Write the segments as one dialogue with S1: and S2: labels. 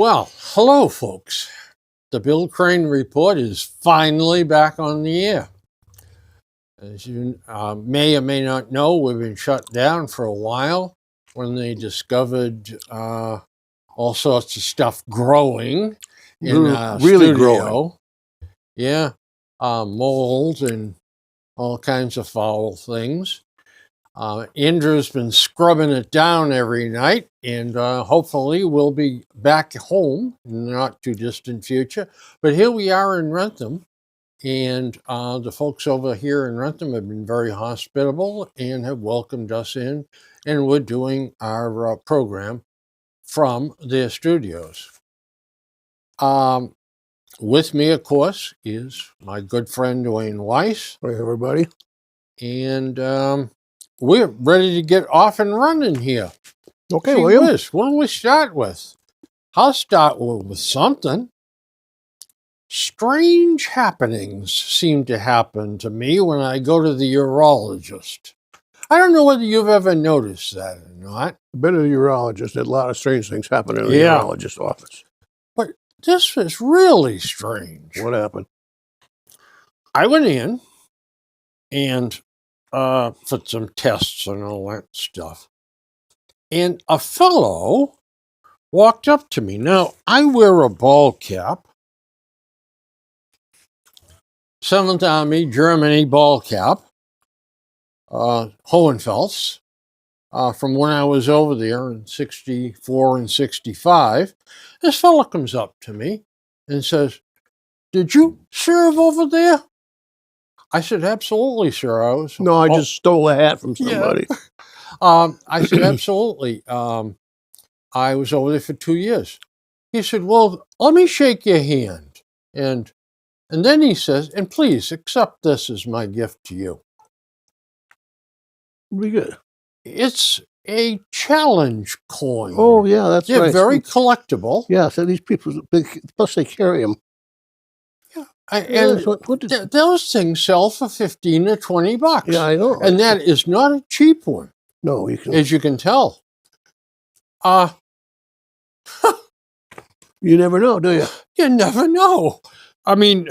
S1: Well, hello, folks. The Bill Crane Report is finally back on the air. As you may or may not know, we've been shut down for a while when they discovered all sorts of stuff growing in our
S2: Really
S1: studio.
S2: growing.
S1: Yeah, mold and all kinds of foul things. Andrew's been scrubbing it down every night, and hopefully we'll be back home in the not too distant future. But here we are in Rentham, and the folks over here in Rentham have been very hospitable and have welcomed us in, and we're doing our program from their studios. With me, of course, is my good friend Dwayne Weiss.
S2: Hey, everybody.
S1: And we're ready to get off and running here.
S2: Okay,
S1: Gee
S2: William.
S1: whiz, what do we start with? I'll start with something. Strange happenings seem to happen to me when I go to the urologist. I don't know whether you've ever noticed that or not.
S2: I've been to the urologist. A lot of strange things happen in the
S1: Yeah.
S2: urologist's office.
S1: But this was really strange.
S2: What happened?
S1: I went in and for some tests and all that stuff. And a fellow walked up to me. Now, I wear a ball cap. 7th Army, Germany ball cap. Hohenfels. From when I was over there in 64 and 65. This fellow comes up to me and says, "Did you serve over there?" I said, "Absolutely, sir. I was."
S2: No, I just stole a hat from somebody.
S1: I said, "Absolutely. I was over there for 2 years." He said, "Well, let me shake your hand." And then he says, "And please accept this as my gift to you."
S2: Pretty good.
S1: It's a challenge coin.
S2: Oh, yeah, that's
S1: They're
S2: right.
S1: very collectible.
S2: Yeah, so these people, plus they carry them.
S1: And those things sell for $15 or $20.
S2: Yeah, I know.
S1: And that is not a cheap one,
S2: No, you can.
S1: as you can tell.
S2: You never know, do you?
S1: You never know. I mean,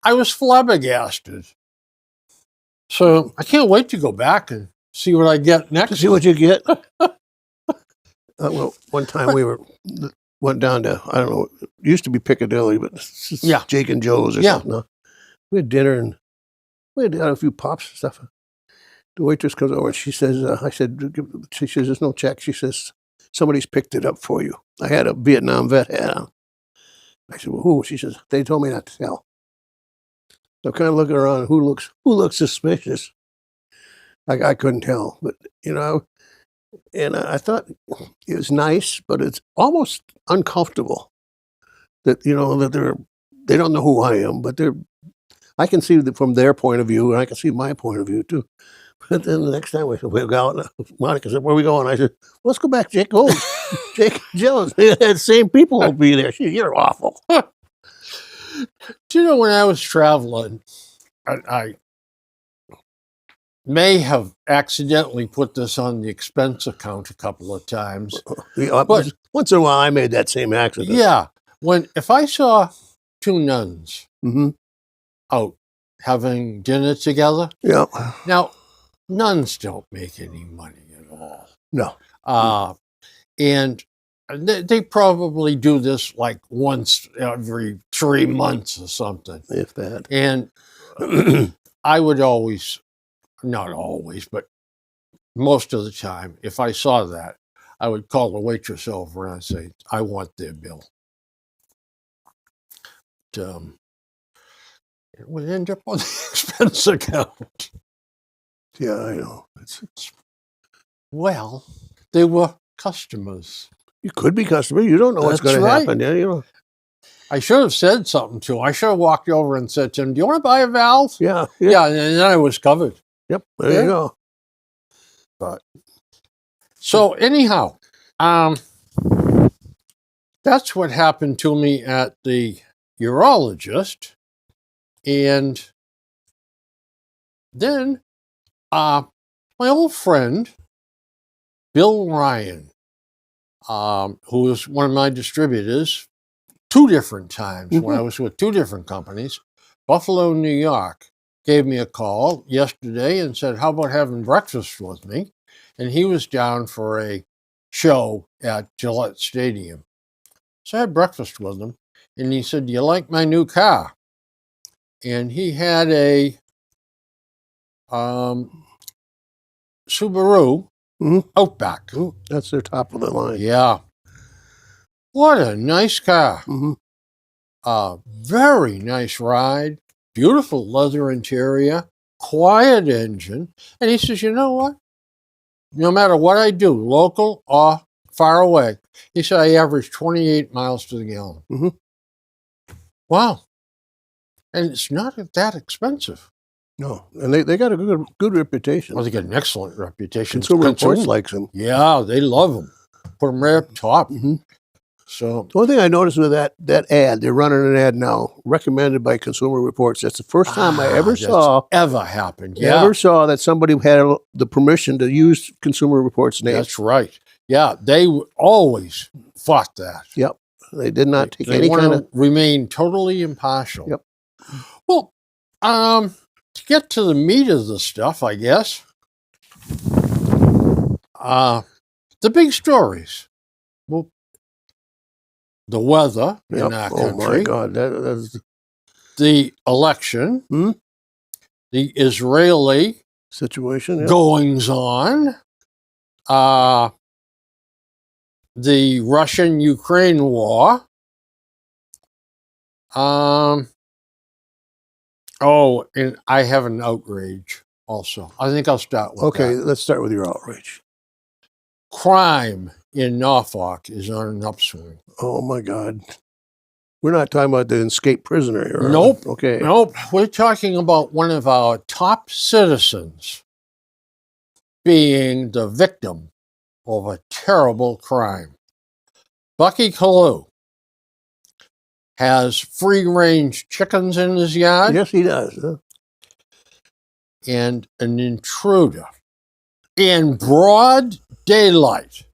S1: I was flabbergasted. So I can't wait to go back and see what I get next.
S2: To see what you get. Well, one time we went down to, I don't know, it used to be Piccadilly, but it's
S1: Yeah.
S2: Jake and Joe's or something. Huh? We had dinner and we had a few pops and stuff. The waitress comes over and she says, she says, "There's no check." She says, "Somebody's picked it up for you." I had a Vietnam vet hat on. I said, "Well, who?" She says, "They told me not to tell." So I'm kind of looking around, who looks suspicious? I couldn't tell, but and I thought it was nice, but it's almost uncomfortable that that they don't know who I am, but I can see from their point of view, and I can see my point of view too. But then the next time we go out, Monica said, "Where are we going?" I said, "Let's go back, Jake Jones." Jake Jones. The same people will be there. You're awful.
S1: Do you know, when I was traveling, I may have accidentally put this on the expense account a couple of times.
S2: But once in a while, I made that same accident.
S1: Yeah. If I saw two nuns out having dinner together.
S2: Yeah.
S1: Now, nuns don't make any money at all.
S2: No.
S1: And they probably do this like once every 3 months or something.
S2: If that.
S1: And I would always, not always, but most of the time, if I saw that, I would call the waitress over and I'd say, "I want their bill." It would end up on the expense account.
S2: Yeah, I know.
S1: Well, they were customers.
S2: You could be customer. You don't know what's going to happen. Yeah,
S1: I should have said something to him. I should have walked over and said to him, "Do you want to buy a valve?"
S2: Yeah.
S1: Yeah, and then I was covered.
S2: Yep, there you go.
S1: But so anyhow, that's what happened to me at the urologist. And then my old friend, Bill Ryan, who was one of my distributors 2 different times when I was with 2 different companies. Buffalo, New York, gave me a call yesterday and said, how about having breakfast with me? And he was down for a show at Gillette Stadium. So I had breakfast with him, and he said, do you like my new car? And he had a Subaru Outback.
S2: That's their top of the line.
S1: Yeah. What a nice car. Very nice ride. Beautiful leather interior. Quiet engine. And he says, you know what? No matter what I do, local or far away, he said I average 28 miles to the gallon. Wow. And it's not that expensive.
S2: No, and they got a good reputation.
S1: Well, they got an excellent reputation.
S2: Consumer Reports likes them.
S1: Yeah, they love them. Put them right up top. So
S2: the one thing I noticed with that ad, they're running an ad now, recommended by Consumer Reports. That's the first time I ever saw
S1: happened. Yeah,
S2: ever saw that somebody had the permission to use Consumer Reports name.
S1: That's right. Yeah, they always fought that.
S2: Yep, they did not take
S1: they
S2: any kind of
S1: remain totally impartial.
S2: Yep.
S1: Well, to get to the meat of the stuff, I guess. The big stories. Well, the weather in our country.
S2: Oh my God, that's
S1: the election. The Israeli
S2: situation.
S1: Goings on. The Russian-Ukraine war. Oh, and I have an outrage also. I think I'll start with
S2: Okay,
S1: that.
S2: let's start with your outrage.
S1: Crime in Norfolk is on an upswing.
S2: Oh my God. We're not talking about the escaped prisoner here.
S1: Nope.
S2: Okay.
S1: Nope. We're talking about one of our top citizens being the victim of a terrible crime. Bucky Kalu has free-range chickens in his yard.
S2: Yes, he does. Huh?
S1: And an intruder in broad daylight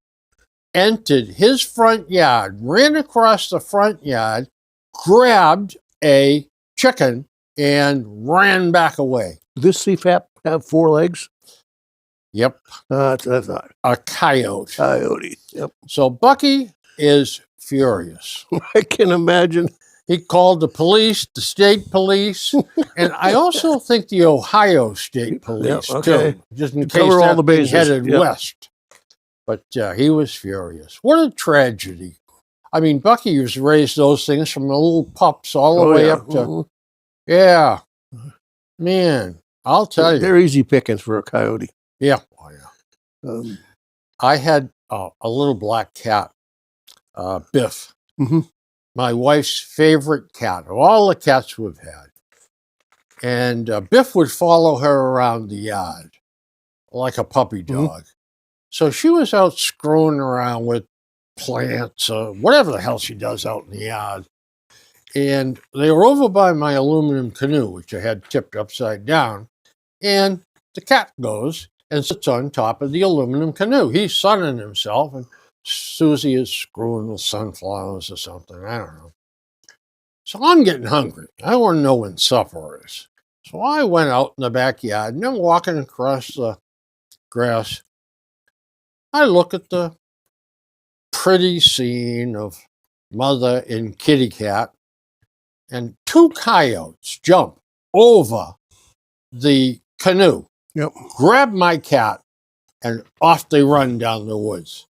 S1: entered his front yard, ran across the front yard, grabbed a chicken, and ran back away.
S2: Does this CFAP have 4 legs?
S1: Yep.
S2: That's what I thought.
S1: A coyote.
S2: Coyote. Yep.
S1: So Bucky is furious.
S2: I can imagine.
S1: He called the police, the state police, and I also think the Ohio State Police, too, just in case
S2: cover all the
S1: that
S2: bases.
S1: headed west. But he was furious. What a tragedy. I mean, Bucky was raised those things from the little pups all the way up to... Yeah. Man, I'll tell you.
S2: They're easy pickings for a coyote.
S1: Yeah. Oh, yeah. I had a little black cat, Biff. My wife's favorite cat of all the cats we've had. And Biff would follow her around the yard like a puppy dog. So she was out screwing around with plants or whatever the hell she does out in the yard. And they were over by my aluminum canoe, which I had tipped upside down. And the cat goes and sits on top of the aluminum canoe. He's sunning himself, and Susie is screwing with sunflowers or something. I don't know. So I'm getting hungry. I want to know when supper is. So I went out in the backyard, and I'm walking across the grass. I look at the pretty scene of mother and kitty cat, and 2 coyotes jump over the canoe, grab my cat, and off they run down the woods.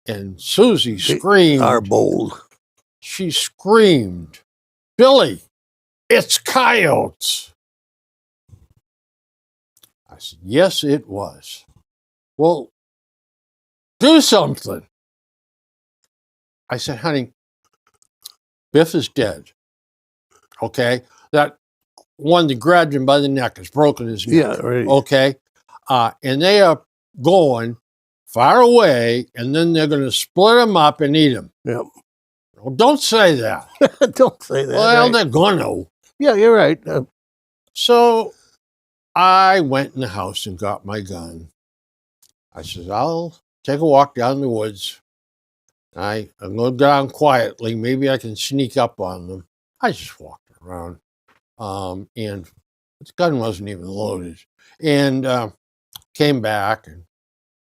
S1: And Susie screamed.
S2: They are bold.
S1: She screamed, Billy, it's coyotes. I said, yes, it was. Well, do something. I said, honey, Biff is dead. Okay? That one that grabbed him by the neck has broken his neck.
S2: Yeah, right.
S1: Okay? And they are going far away, and then they're going to split him up and eat him.
S2: Yep.
S1: Well, don't say that.
S2: Don't say that.
S1: Well, they're going to.
S2: Yeah, you're right.
S1: So I went in the house and got my gun. I said, I'll take a walk down the woods I go down quietly. Maybe I can sneak up on them. I just walked around, and the gun wasn't even loaded, and came back, and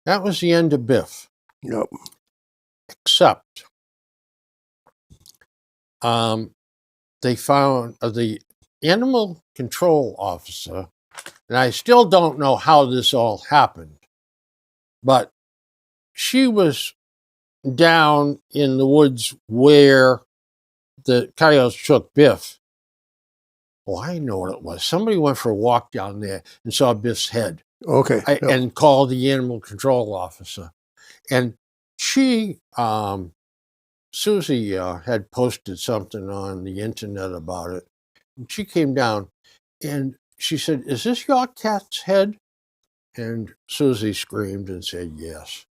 S1: that was the end of Biff.
S2: Yep.
S1: Except, they found the animal control officer, and I still don't know how this all happened, but she was down in the woods where the coyotes took Biff. Oh, I know what it was. Somebody went for a walk down there and saw Biff's head
S2: Okay. Yep.
S1: and called the animal control officer. And she, Susie, had posted something on the internet about it. And she came down and she said, "Is this your cat's head?" And Susie screamed and said, "Yes."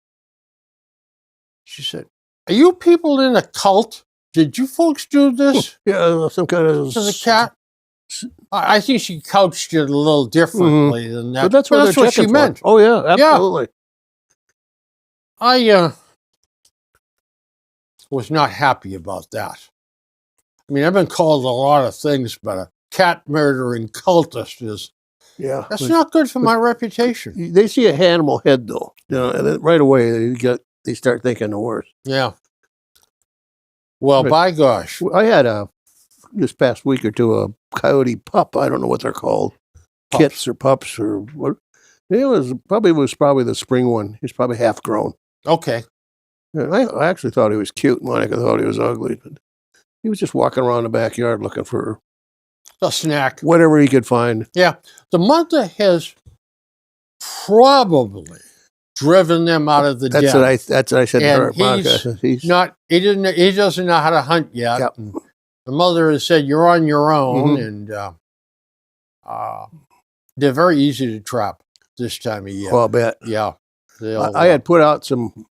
S1: She said, "Are you people in a cult? Did you folks do this
S2: Yeah, some kind of
S1: to the cat?" I think she couched it a little differently than that.
S2: But that's what, they're
S1: she
S2: checking for.
S1: meant.
S2: Oh yeah, absolutely.
S1: I was not happy about that. I mean, I've been called a lot of things, but a cat murdering cultist
S2: Yeah,
S1: that's not good for my reputation.
S2: They see a animal head though, and then right away they start thinking the worst.
S1: Yeah. Well,
S2: Right.
S1: by gosh.
S2: I had this past week or two a coyote pup. I don't know what they're called,
S1: Pups.
S2: kits or pups or what. It was probably the spring one. He's probably half grown.
S1: Okay.
S2: And I actually thought he was cute. Monica thought he was ugly, but he was just walking around the backyard looking for
S1: A snack.
S2: whatever he could find.
S1: Yeah. The mother has probably driven them out of the den.
S2: That's what I said to her,
S1: And
S2: Monica.
S1: He doesn't know how to hunt yet.
S2: Yep.
S1: And the mother has said, "You're on your own," and they're very easy to trap this time of year.
S2: Well, I'll bet.
S1: Yeah.
S2: I had put out some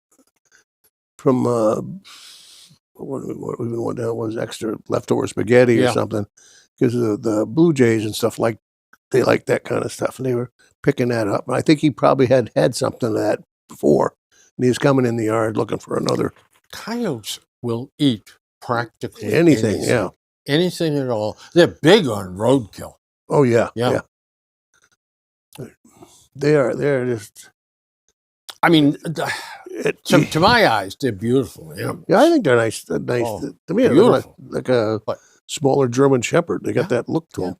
S2: from what the hell was extra leftover spaghetti or
S1: Yeah.
S2: something, because the Blue Jays and stuff they like that kind of stuff, and they were picking that up. And I think he probably had something of that before, and he was coming in the yard looking for another
S1: Coyotes will eat practically
S2: anything. Yeah.
S1: Anything at all. They're big on roadkill.
S2: Oh yeah.
S1: Yeah.
S2: They're just.
S1: I mean, to my eyes, they're beautiful. Yeah.
S2: Yeah, I think they're nice. Nice
S1: Oh,
S2: to me. They're
S1: beautiful.
S2: like a
S1: But-
S2: smaller German Shepherd. They got that look to them.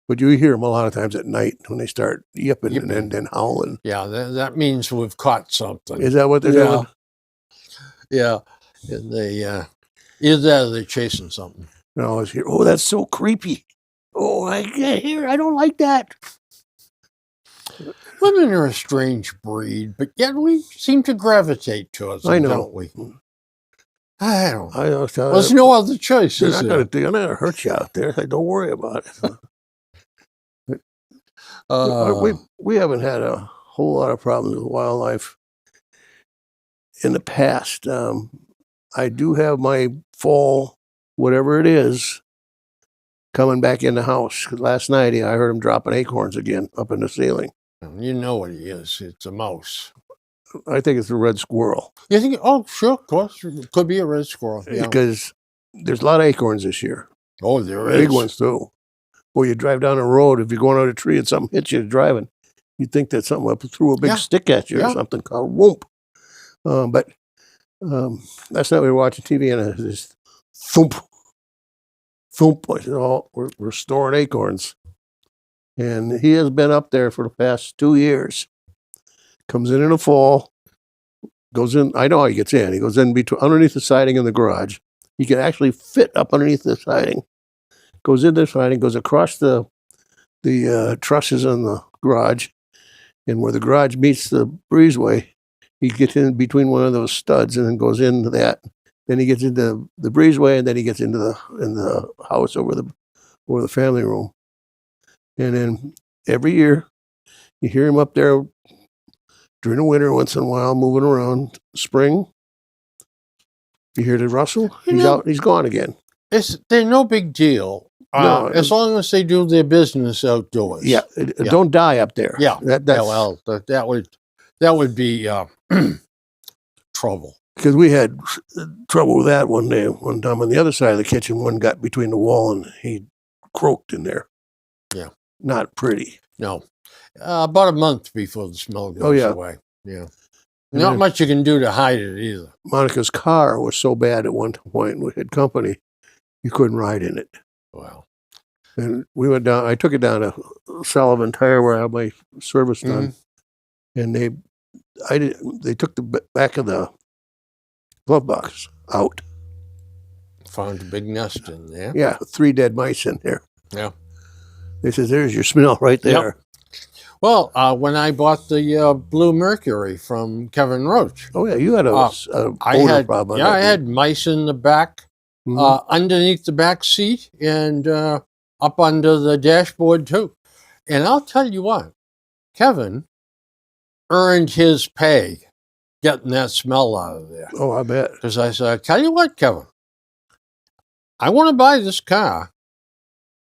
S2: But you hear them a lot of times at night when they start yipping and then howling.
S1: Yeah, that means we've caught something.
S2: Is that what they're doing?
S1: Yeah. And they either that or they're chasing something.
S2: And I always hear, "Oh, that's so creepy." Oh, I don't like that.
S1: Women are a strange breed, but yet we seem to gravitate towards them,
S2: I know.
S1: don't we? I don't know.
S2: I always tell
S1: There's
S2: her,
S1: no other choice,
S2: they're
S1: is
S2: not
S1: there?
S2: gonna hurt you out there. Don't worry about it.
S1: Uh,
S2: We haven't had a whole lot of problems with wildlife in the past. I do have my fall, whatever it is, coming back in the house. 'Cause last night I heard him dropping acorns again up in the ceiling.
S1: you know what he is. It's a mouse.
S2: I think it's a red squirrel
S1: You think, oh, sure, of course. It could be a red squirrel. Yeah.
S2: because there's a lot of acorns this year.
S1: Oh, there is.
S2: Big ones too. Or you drive down the road, if you're going on a tree and something hits you driving, you think that something up threw a big
S1: Yeah.
S2: stick at you or
S1: Yeah.
S2: something called whoop. But last night we were watching TV and it was this thump, thump. I said, "Oh, we're storing acorns." And he has been up there for the past 2 years. Comes in the fall, goes in. I know how he gets in. He goes in underneath the siding in the garage. He can actually fit up underneath the siding. Goes into the siding, goes across the trusses in the garage, and where the garage meets the breezeway, he gets in between one of those studs and then goes into that. Then he gets into the breezeway, and then he gets into the house over the family room. And then every year, you hear him up there during the winter once in a while, moving around. Spring, you hear the rustle.
S1: You
S2: He's
S1: know-
S2: out. He's gone again.
S1: They're no big deal.
S2: No,
S1: As long as they do their business outdoors.
S2: Yeah, don't die up there.
S1: Yeah.
S2: That's
S1: Yeah, well, that would be trouble.
S2: because we had trouble with that one time on the other side of the kitchen. One got between the wall and he croaked in there.
S1: Yeah.
S2: Not pretty.
S1: No. About a month before the smell goes
S2: yeah.
S1: away. Yeah. Not much you can do to hide it either.
S2: Monica's car was so bad at one point, we had company, you couldn't ride in it.
S1: Wow.
S2: And we went down, I took it down to Sullivan Tire where I had my service done. And they took the back of the glove box out.
S1: Found a big nest in there.
S2: Yeah, 3 dead mice in there.
S1: Yeah.
S2: They said, there's your smell right there.
S1: Yep. Well, when I bought the Blue Mercury from Kevin Roach.
S2: Oh, yeah, you had a odor problem.
S1: Yeah, I had mice in the back, underneath the back seat, and up under the dashboard, too. And I'll tell you what, Kevin earned his pay getting that smell out of there.
S2: Oh, I bet.
S1: Because I said, I tell you what, Kevin, I want to buy this car,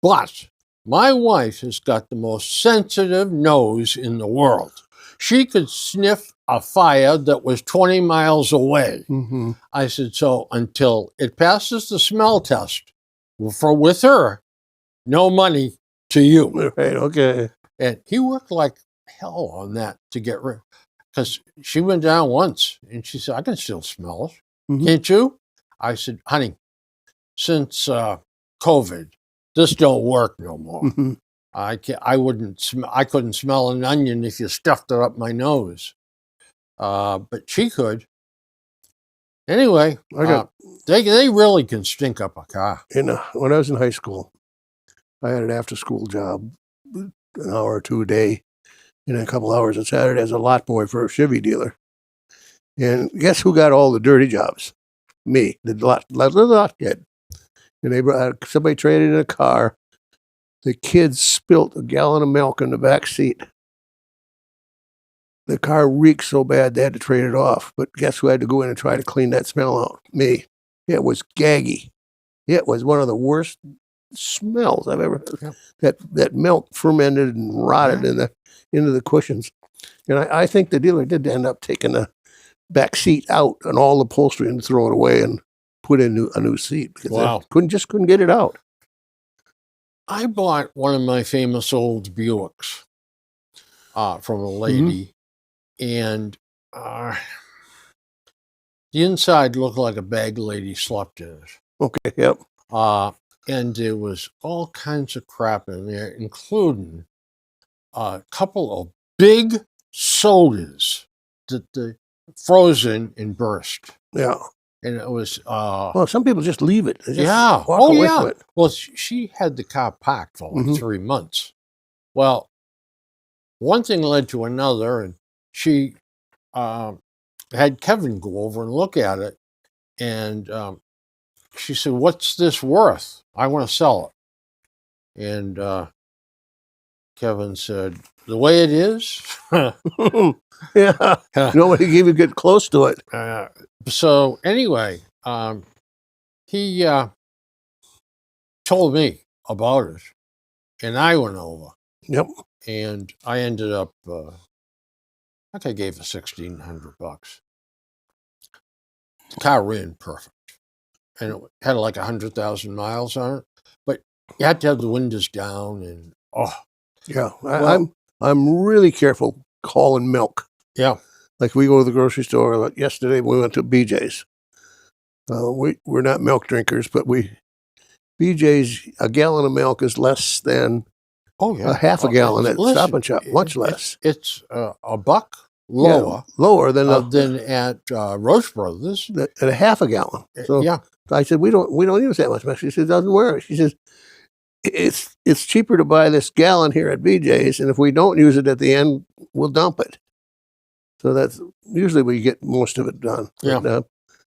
S1: but my wife has got the most sensitive nose in the world. She could sniff a fire that was 20 miles away.
S2: Mm-hmm.
S1: I said, so until it passes the smell test, with her, no money to you.
S2: Right, okay.
S1: And he worked like hell on that to get rid. Because she went down once and she said, I can still smell it.
S2: Mm-hmm.
S1: Can't you? I said, honey, since COVID, this don't work no more.
S2: Mm-hmm.
S1: I couldn't smell an onion if you stuffed it up my nose. But she could. Anyway, they really can stink up a car.
S2: When I was in high school, I had an after-school job, an hour or 2 a day, and a couple hours on Saturday as a lot boy for a Chevy dealer. And guess who got all the dirty jobs? Me, the lot kid. And somebody traded in a car. The kids spilt a gallon of milk in the back seat. The car reeked so bad they had to trade it off. But guess who had to go in and try to clean that smell out? Me. It was gaggy. It was one of the worst smells I've ever heard. Yep. That milk fermented and rotted into the cushions. And I think the dealer did end up taking the back seat out and all the upholstery and throw it away and put in a new seat. Because
S1: wow.
S2: Couldn't get it out.
S1: I bought one of my famous old Buicks from a lady, and the inside looked like a bag lady slept in it.
S2: Okay, yep.
S1: And there was all kinds of crap in there, including a couple of big sodas that they frozen and burst.
S2: Yeah.
S1: And it was...
S2: well, some people just leave it.
S1: Walk away from it. Well, she had the car parked for like 3 months. Well, one thing led to another, and she had Kevin go over and look at it, and she said, what's this worth? I want to sell it. And Kevin said, the way it is?
S2: Yeah. Nobody gave you get close to it.
S1: So anyway, he told me about it, and I went over.
S2: Yep.
S1: And I ended up, I think I gave her $1,600. The car ran perfect, and it had like 100,000 miles on it. But you had to have the windows down, and
S2: yeah. I'm really careful calling milk.
S1: Yeah.
S2: Like we go to the grocery store. Like yesterday we went to BJ's. We're not milk drinkers, but BJ's, a gallon of milk is less than a half a gallon at Stop and Shop. Much less.
S1: It's a buck lower.
S2: Yeah, lower than
S1: at Roche Brothers.
S2: At a half a gallon. So
S1: yeah.
S2: I said we don't use that much milk. She said it doesn't work. She says it's cheaper to buy this gallon here at BJ's, and if we don't use it at the end, we'll dump it. So that's usually we get most of it done.
S1: Yeah.
S2: But,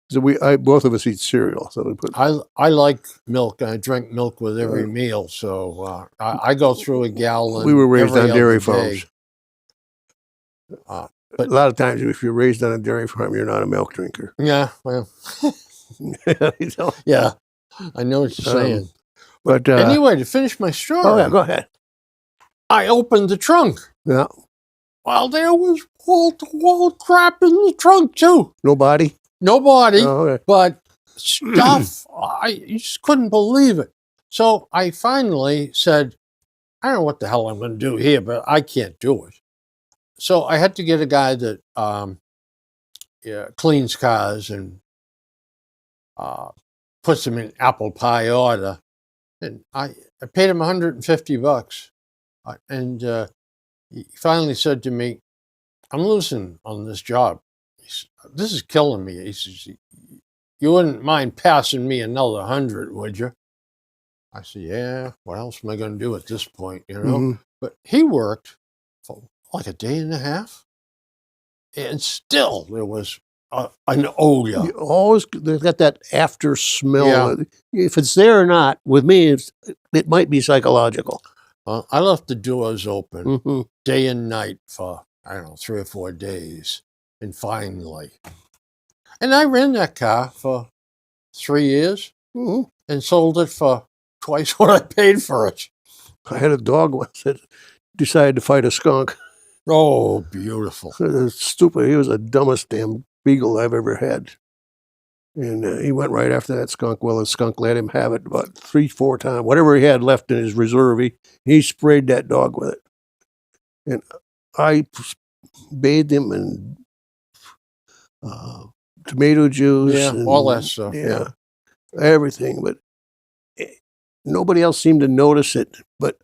S2: so both of us eat cereal. So we put.
S1: I like milk, and I drink milk with every meal. So I go through a gallon.
S2: We were raised on dairy farms.
S1: But
S2: a lot of times, if you're raised on a dairy farm, you're not a milk drinker.
S1: Yeah. Well. Yeah. I know what you're saying.
S2: But
S1: anyway, to finish my story.
S2: Oh yeah, go ahead.
S1: I opened the trunk.
S2: Yeah.
S1: Well, there was wall-to-wall crap in the trunk too.
S2: No body?
S1: Nobody,
S2: Oh, okay.
S1: but stuff, you just couldn't believe it. So I finally said, I don't know what the hell I'm going to do here, but I can't do it. So I had to get a guy that cleans cars and puts them in apple pie order. And I paid him $150. And he finally said to me, I'm losing on this job. This is killing me. He says, you wouldn't mind passing me another 100, would you? I said, yeah, what else am I going to do at this point, you know?
S2: Mhm.
S1: But he worked for like a day and a half. And still there was an odor.
S2: You always they've got that after smell.
S1: Yeah.
S2: If it's there or not, with me, it might be psychological.
S1: I left the doors open
S2: Hmm.
S1: day and night for, I don't know, 3 or 4 days. And finally, and I ran that car for 3 years
S2: Hmm.
S1: and sold it for twice what I paid for it.
S2: I had a dog once that decided to fight a skunk.
S1: Oh, beautiful.
S2: Stupid. He was the dumbest damn beagle I've ever had. And he went right after that skunk. Well, the skunk let him have it about 3-4 times. Whatever he had left in his reserve, he sprayed that dog with it. And I bathed him in tomato juice.
S1: Yeah,
S2: and,
S1: all that stuff. Yeah.
S2: Everything. But nobody else seemed to notice it. But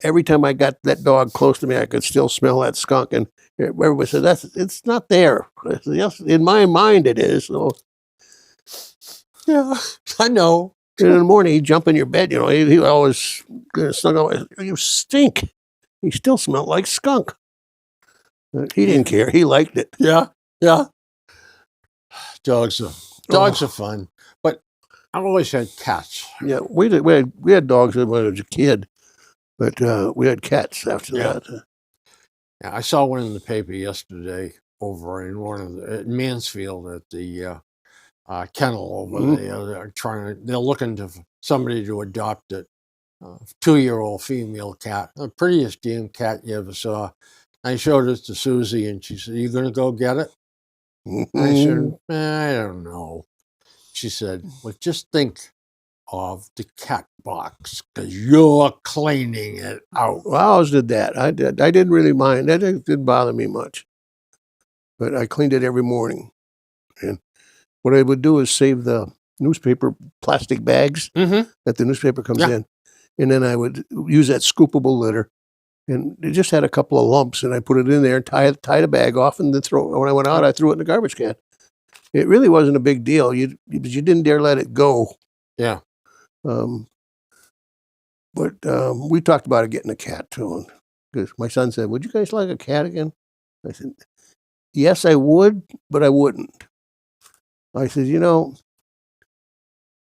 S2: every time I got that dog close to me, I could still smell that skunk. And everybody said, it's not there. I said, yes, in my mind it is. So,
S1: Yeah, I know.
S2: and in the morning, he'd jump in your bed. You know, he always snug out. You stink. He still smelled like skunk. He didn't care. He liked it.
S1: Yeah, yeah. Dogs are fun, but I've always had cats.
S2: Yeah, we had dogs when I was a kid, but we had cats after
S1: Yeah.
S2: that.
S1: Yeah, I saw one in the paper yesterday over in one of at Mansfield at the kennel over
S2: Mhm.
S1: there. They're looking to somebody to adopt it. 2-year-old female cat, the prettiest damn cat you ever saw. I showed it to Susie, and she said, "You gonna go get it?" I said, I don't know. She said, well, just think of the cat box because you're cleaning it out.
S2: Well, I always did that. I didn't really mind. That didn't bother me much. But I cleaned it every morning. And what I would do is save the newspaper plastic bags
S1: Mm-hmm.
S2: that the newspaper comes
S1: Yeah.
S2: in. And then I would use that scoopable litter. And it just had a couple of lumps, and I put it in there and tie the bag off, and then when I went out, I threw it in the garbage can. It really wasn't a big deal. You didn't dare let it go.
S1: Yeah.
S2: But we talked about getting a cat too, because my son said, "Would you guys like a cat again?" I said, "Yes, I would, but I wouldn't." I said, "You know,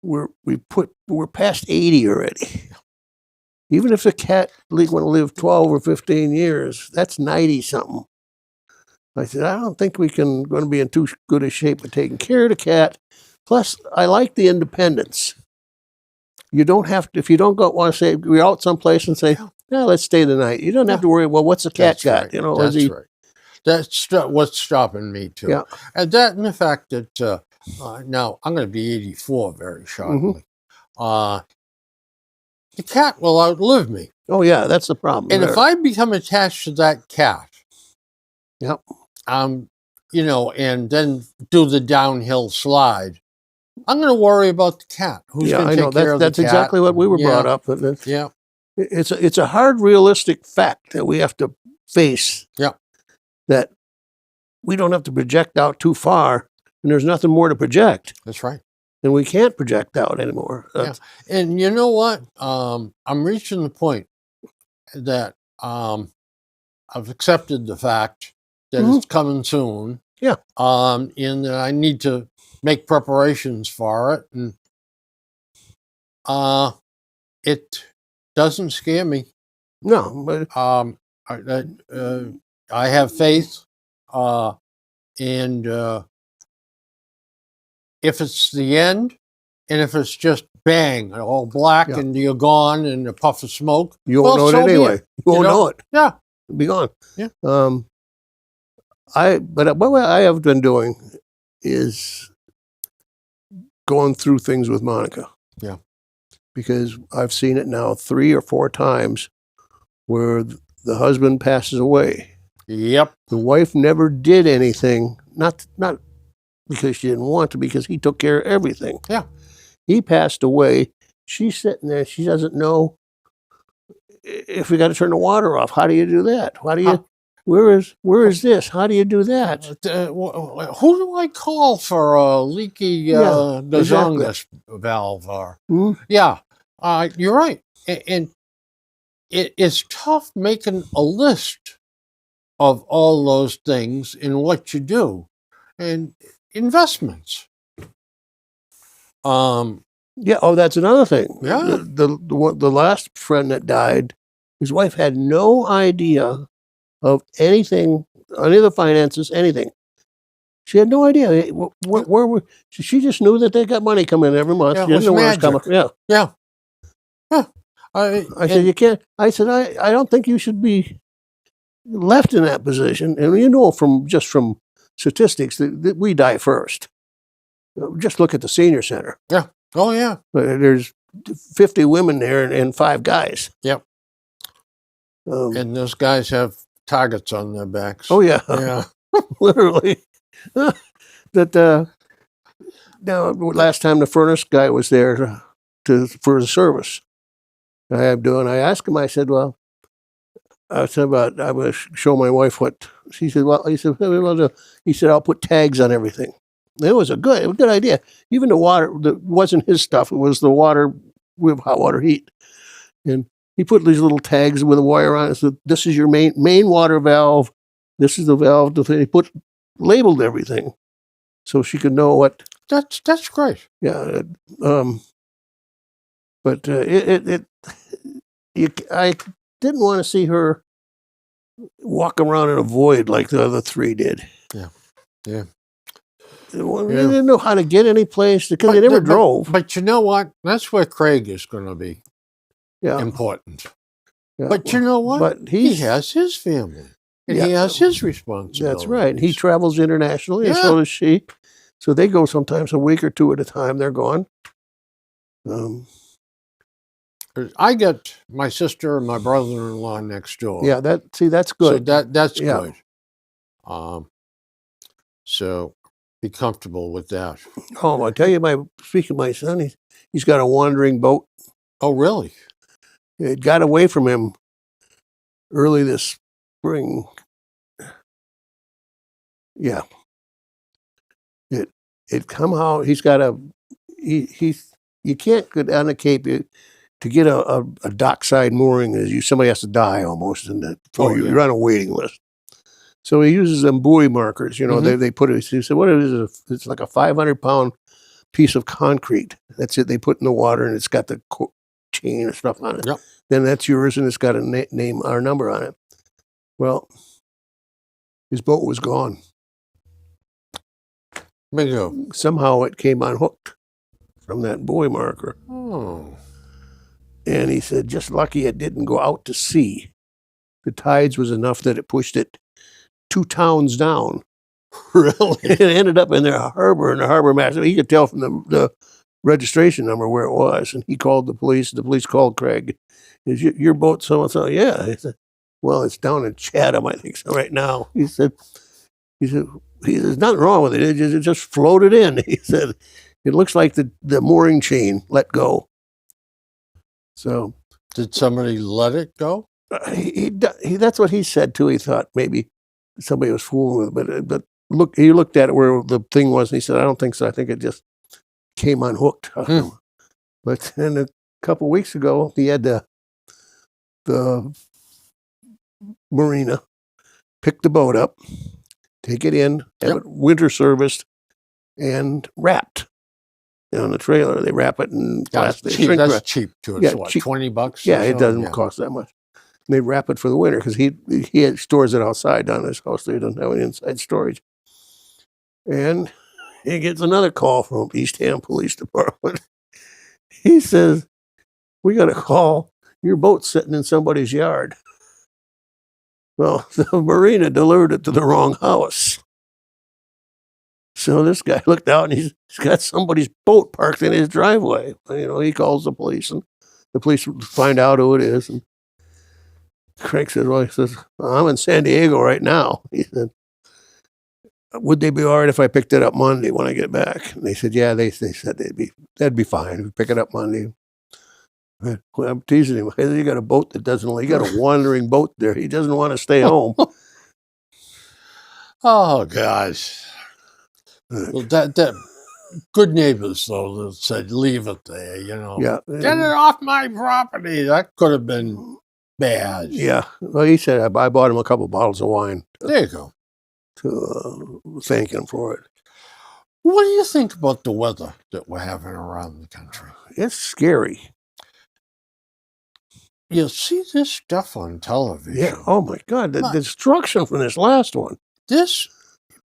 S2: we're past 80 already. Even if the cat want to live 12 or 15 years, that's 90 something." I said, "I don't think going to be in too good a shape of taking care of the cat. Plus, I like the independence. You don't have to, if you don't want to say, we're out someplace and say, no, let's stay the night. You don't have to worry, well, what's the cat
S1: That's
S2: got?
S1: right.
S2: You know,
S1: That's right. That's what's stopping me too.
S2: Yeah.
S1: And that and the fact that now I'm going to be 84 very shortly. The cat will outlive me.
S2: Oh, yeah, that's the problem.
S1: And if I become attached to that cat,
S2: Yep.
S1: You know, and then do the downhill slide, I'm going to worry about the cat. Who's going to take care of the cat?
S2: That's exactly what we were brought up with.
S1: Yeah.
S2: It's a hard, realistic fact that we have to face.
S1: Yeah.
S2: That we don't have to project out too far, and there's nothing more to project.
S1: That's right.
S2: And we can't project out anymore.
S1: Yeah. And you know what? I'm reaching the point that I've accepted the fact that it's coming soon.
S2: Yeah.
S1: And that I need to make preparations for it. And it doesn't scare me.
S2: No, but
S1: I have faith. And if it's the end, and if it's just bang, all black, and you're gone, and a puff of smoke,
S2: you won't know it anyway. You won't know it.
S1: Yeah,
S2: it'll be gone.
S1: Yeah.
S2: But what I have been doing is going through things with Monica.
S1: Yeah.
S2: Because I've seen it now 3 or 4 times where the husband passes away.
S1: Yep.
S2: The wife never did anything, not because she didn't want to, because he took care of everything.
S1: Yeah.
S2: He passed away. She's sitting there. She doesn't know if we got to turn the water off. How do you do that? How do you? Where is this? How do you do that?
S1: Who do I call for a leaky Dazongas valve? Yeah, you're right. And it's tough making a list of all those things in what you do. And investments.
S2: Yeah. Oh, that's another thing.
S1: Yeah.
S2: The last friend that died, his wife had no idea of anything, any of the finances, anything. She had no idea where were. She just knew that they got money coming in every month.
S1: Yeah,
S2: She didn't know where it was coming. Yeah.
S1: Yeah. Yeah.
S2: I said, you can't. I said, I don't think you should be left in that position. And you know, from statistics that we die first. Just look at the senior center.
S1: Yeah. Oh, yeah.
S2: There's 50 women there and 5 guys.
S1: Yep.
S2: And
S1: those guys have targets on their backs.
S2: Oh, yeah.
S1: Yeah.
S2: Literally. Now, last time the furnace guy was there for the service, I asked him, I said, well, I was show my wife what. She said, well, he said, I'll put tags on everything. It was a good idea. Even the water, that wasn't his stuff. It was the water with hot water heat. And he put these little tags with a wire on it. So this is your main water valve. This is the valve. He labeled everything so she could know what.
S1: That's great.
S2: Yeah. But I didn't want to see her walk around in a void like the other 3 did.
S1: Yeah. Yeah.
S2: They didn't know how to get any place because they never drove.
S1: But you know what? That's where Craig is going to be
S2: Yeah.
S1: important.
S2: Yeah.
S1: But you know what?
S2: But
S1: he has his family. And he has his responsibilities.
S2: That's right. He travels internationally, and so does she. So they go sometimes a week or 2 at a time. They're gone.
S1: I get my sister and my brother-in-law next door.
S2: Yeah, that's good.
S1: So that's good. So be comfortable with that.
S2: Oh, I'll tell you, speaking of my son, he's got a wandering boat.
S1: Oh, really?
S2: It got away from him early this spring. Yeah. It somehow he's got you can't go down the Cape to get a dockside mooring. Somebody has to die almost, you're on a waiting list. So he uses them buoy markers. They put it. He said, "What it is? It's like a 500-pound piece of concrete. That's it. They put in the water, and it's got the chain and stuff on it.
S1: Yep.
S2: Then that's yours, and it's got a name, our number on it." Well, his boat was gone.
S1: Bingo.
S2: Somehow it came unhooked from that buoy marker.
S1: Oh.
S2: And he said, just lucky it didn't go out to sea. The tides was enough that it pushed it 2 towns down.
S1: Really?
S2: It ended up in their harbor, and the harbor master, he could tell from the registration number where it was. And he called the police. The police called Craig. Is your boat so-and-so? Yeah. He said, well, it's down in Chatham, I think so, right now. He said, there's nothing wrong with it. It just floated in. He said, it looks like the mooring chain let go. So,
S1: did somebody let it go?
S2: That's what he said too. He thought maybe somebody was fooling with it, but he looked at it where the thing was, and he said, "I don't think so. I think it just came unhooked." But then a couple of weeks ago, he had the marina pick the boat up, take it in, have it winter serviced, and wrapped. On the trailer, they wrap it in plastic.
S1: That's cheap too. It's what, $20?
S2: Yeah, it doesn't cost that much. And they wrap it for the winter because he stores it outside on his house. He doesn't have any inside storage. And he gets another call from Eastham Police Department. He says, "We got a call. Your boat's sitting in somebody's yard." Well, the marina delivered it to the wrong house. So this guy looked out and he's got somebody's boat parked in his driveway. He calls the police and the police find out who it is. And Craig says, I'm in San Diego right now. He said, would they be all right if I picked it up Monday when I get back? And they said, yeah, they said that'd be fine if you pick it up Monday. Well, I'm teasing him. I said, you got a boat that doesn't, you got a wandering boat there. He doesn't want to stay home.
S1: Oh, gosh. Well, that good neighbors, though, that said, leave it there,
S2: Yeah.
S1: Get it off my property. That could have been bad.
S2: Yeah. Well, he said, I bought him a couple bottles of wine
S1: There you go.
S2: to thank him for it.
S1: What do you think about the weather that we're having around the country?
S2: It's scary.
S1: You see this stuff on television.
S2: Yeah. Oh, my God. The destruction from this last one.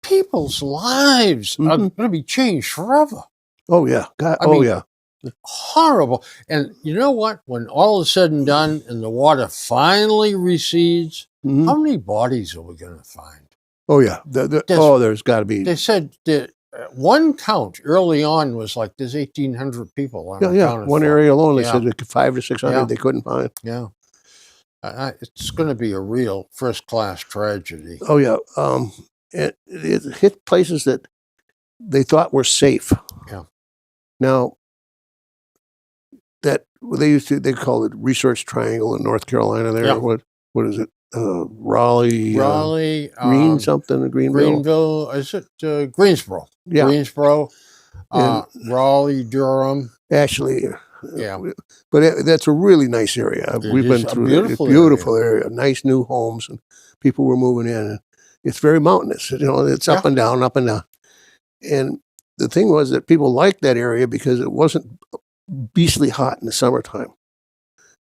S1: People's lives are going to be changed forever.
S2: Oh, yeah. God, yeah.
S1: Horrible. And you know what? When all is said and done and the water finally recedes, how many bodies are we going to find?
S2: Oh, yeah. There's got to be.
S1: They said that one count early on was like there's 1,800 people.
S2: One area alone, they said 500 to 600 they couldn't find.
S1: Yeah. It's going to be a real first-class tragedy.
S2: Oh, yeah. It hit places that they thought were safe.
S1: Yeah.
S2: Now, they call it Research Triangle in North Carolina there. Yeah. What is it? Raleigh, Greenville.
S1: Greenville, is it Greensboro?
S2: Yeah.
S1: Greensboro, Raleigh, Durham.
S2: Actually,
S1: yeah.
S2: But that's a really nice area. We've been through a beautiful area. Nice new homes, and people were moving in. And it's very mountainous. It's up and down, up and down. And the thing was that people liked that area because it wasn't beastly hot in the summertime.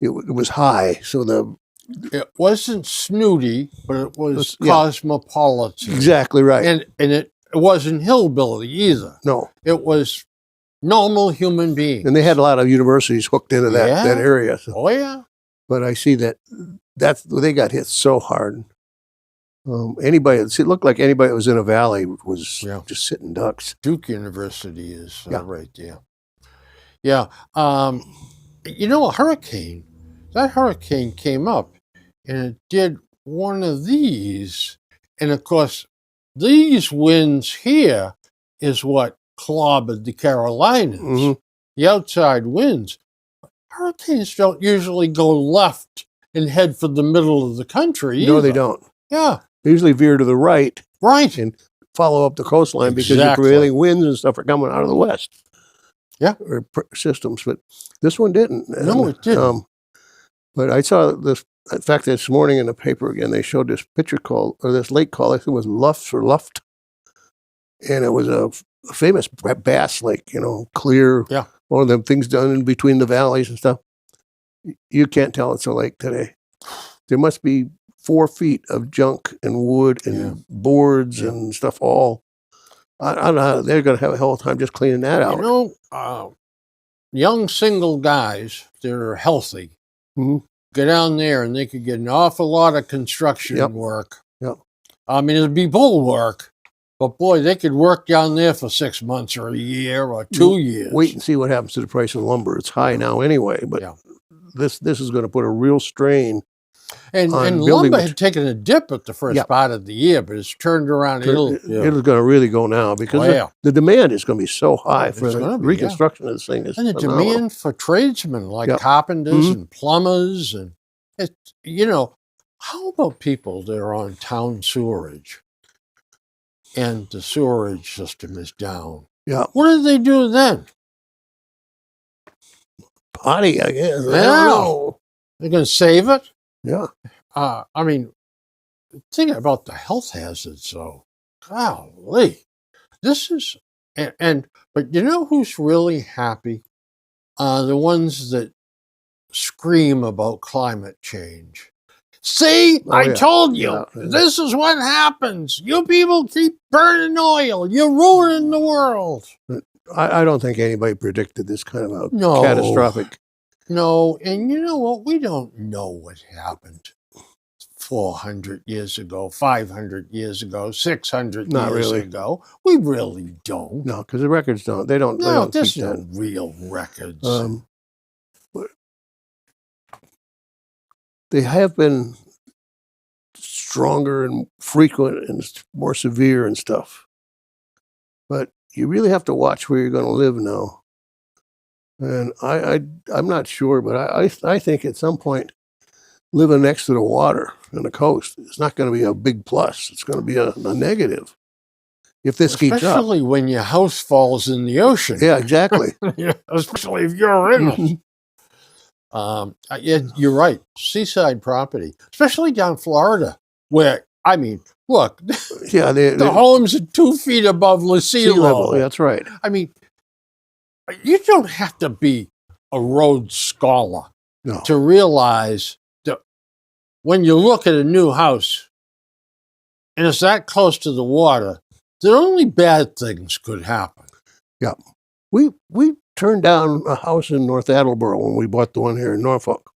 S2: It was high, so
S1: it wasn't snooty, but it was cosmopolitan.
S2: Exactly right.
S1: And it wasn't hillbilly either.
S2: No.
S1: It was normal human beings.
S2: And they had a lot of universities hooked into that area. So.
S1: Oh, yeah.
S2: But I see they got hit so hard. It looked like anybody that was in a valley was just sitting ducks.
S1: Duke University is right there. Yeah. A hurricane. That hurricane came up and it did one of these. And of course, these winds here is what clobbered the Carolinas. The outside winds. Hurricanes don't usually go left and head for the middle of the country either.
S2: No, they don't.
S1: Yeah.
S2: They usually veer to the right.
S1: Right.
S2: And follow up the coastline because the prevailing winds and stuff are coming out of the west.
S1: Yeah.
S2: Or systems. But this one didn't.
S1: No, it didn't.
S2: But I saw this. In fact, this morning in the paper again, they showed this picture this lake called, I think it was Luft. And it was a famous bass lake, clear.
S1: Yeah.
S2: One of them things done in between the valleys and stuff. You can't tell it's a lake today. There must be 4 feet of junk and wood and boards and stuff all. I don't know how they're going to have a hell of a time just cleaning that out.
S1: Young single guys that are healthy go down there and they could get an awful lot of construction work.
S2: Yep.
S1: I mean, it'd be bull work, but boy, they could work down there for 6 months or a year or 2 years.
S2: Wait and see what happens to the price of lumber. It's high now anyway, but this is going to put a real strain.
S1: And lumber had taken a dip at the first part of the year, but it's turned around.
S2: It's going to really go now because the demand is going to be so high for the reconstruction of this thing.
S1: And the demand for tradesmen like carpenters and plumbers. And, how about people that are on town sewerage and the sewerage system is down?
S2: Yeah.
S1: What do they do then?
S2: Potty, I guess. I don't know.
S1: They're going to save it?
S2: Yeah.
S1: Thinking about the health hazards, though, golly, this is, but you know who's really happy? The ones that scream about climate change. See, I told you, this is what happens. You people keep burning oil. You're ruining the world.
S2: I don't think anybody predicted this kind of a catastrophic.
S1: No, and you know what? We don't know what happened 400 years ago, 500 years ago, 600
S2: Not
S1: years
S2: really.
S1: ago. We really don't.
S2: No, because the records don't. They don't. They
S1: No,
S2: don't
S1: there's
S2: keep
S1: no
S2: that.
S1: real records.
S2: But they have been stronger and frequent and more severe and stuff. But you really have to watch where you're going to live now. And I'm not sure, but I think at some point living next to the water and the coast is not going to be a big plus. It's going to be a negative if this keeps up.
S1: Especially when your house falls in the ocean.
S2: Yeah, exactly.
S1: Especially if you're in it. Yeah, you're right. Seaside property, especially down Florida, where, I mean, look,
S2: Yeah,
S1: the homes are 2 feet above the sea level.
S2: Yeah, that's right.
S1: I mean, you don't have to be a Rhodes Scholar
S2: No.
S1: to realize that when you look at a new house and it's that close to the water, that only bad things could happen.
S2: Yeah. We turned down a house in North Attleboro when we bought the one here in Norfolk.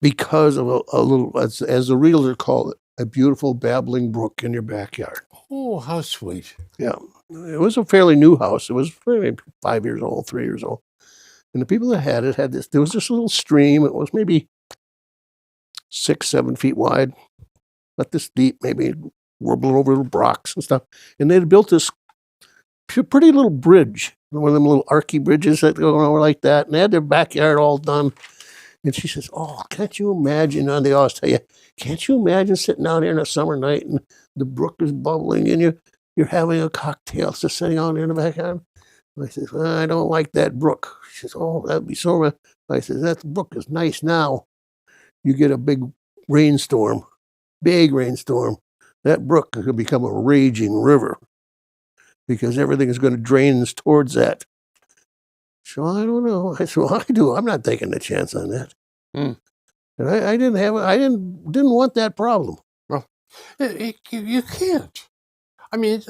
S2: Because of a little, as the realtor called it, a beautiful babbling brook in your backyard.
S1: Oh, how sweet.
S2: Yeah. It was a fairly new house. It was maybe 5 years old, 3 years old. And the people that had it had this, there was this little stream. It was maybe 6, 7 feet wide, not this deep, maybe warbling over little rocks and stuff. And they had built this pretty little bridge, one of them little archy bridges that go over like that. And they had their backyard all done. And she says, "Oh, can't you imagine?" And they always tell you, "Can't you imagine sitting out here on a summer night and the brook is bubbling and you're having a cocktail just sitting out there in the backyard?" And I says, "Well, I don't like that brook." She says, "Oh, that'd be so." I says, "That brook is nice now. You get a big rainstorm, that brook could become a raging river because everything is going to drain towards that." So I don't know. I said, "Well, I'm not taking a chance on that."
S1: Mm.
S2: And I didn't want that problem.
S1: Well, you can't. I mean,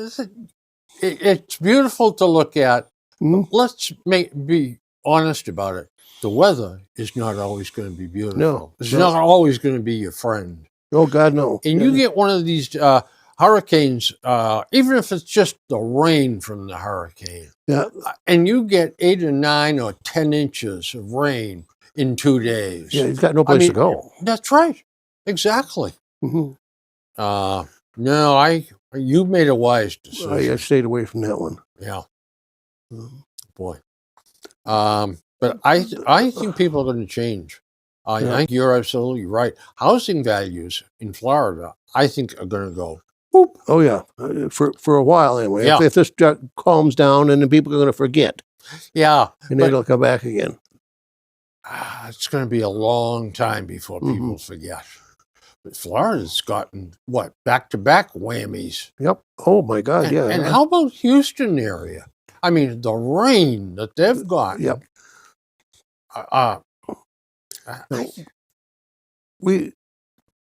S1: it's beautiful to look at.
S2: Mhm.
S1: Let's be honest about it. The weather is not always going to be beautiful.
S2: No,
S1: It's
S2: no.
S1: not always going to be your friend.
S2: Oh God, no.
S1: And you get one of these hurricanes, even if it's just the rain from the hurricane,
S2: Yeah.
S1: and you get 8 or 9 or 10 inches of rain in 2 days.
S2: Yeah, he's got no place to go.
S1: That's right. Exactly.
S2: Hmm.
S1: No, you made a wise decision.
S2: I stayed away from that one.
S1: Yeah,
S2: Mhm.
S1: boy. But I think people are going to change. I
S2: Yeah.
S1: think you're absolutely right. Housing values in Florida, I think, are going to go whoop.
S2: Oh yeah, for a while anyway.
S1: Yeah.
S2: If this calms down, and then people are going to forget,
S1: Yeah,
S2: and
S1: but
S2: then it'll come back again.
S1: it's going to be a long time before
S2: Mhm.
S1: people forget. But Florida's gotten back-to-back whammies.
S2: Yep. Oh my God.
S1: And,
S2: Yeah.
S1: and how about Houston area? I mean, the rain that they've got.
S2: Yep.
S1: I-
S2: We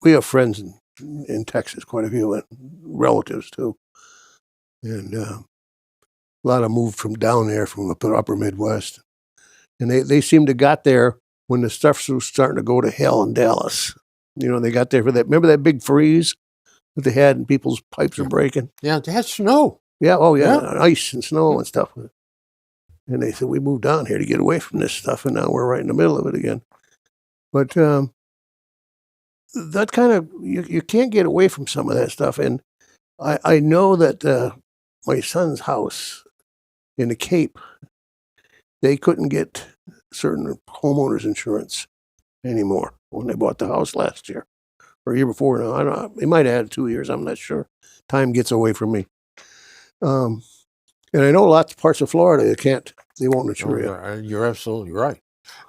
S2: have friends in Texas, quite a few, and relatives too, and a lot of moved from down there from the upper Midwest, and they seem to got there when the stuff was starting to go to hell in Dallas. You know, they got there for that. Remember that big freeze that they had, and people's pipes were breaking.
S1: yeah, they had snow.
S2: Yeah. Oh yeah,
S1: Yeah.
S2: ice and snow and stuff. And they said we moved down here to get away from this stuff, and now we're right in the middle of it again. But that kind of you can't get away from some of that stuff. And I know that my son's house in the Cape, they couldn't get certain homeowners insurance anymore when they bought the house last year or year before. Now I don't know. They might have had 2 years. I'm not sure. Time gets away from me. And I know lots of parts of Florida they won't insure you.
S1: You're absolutely right.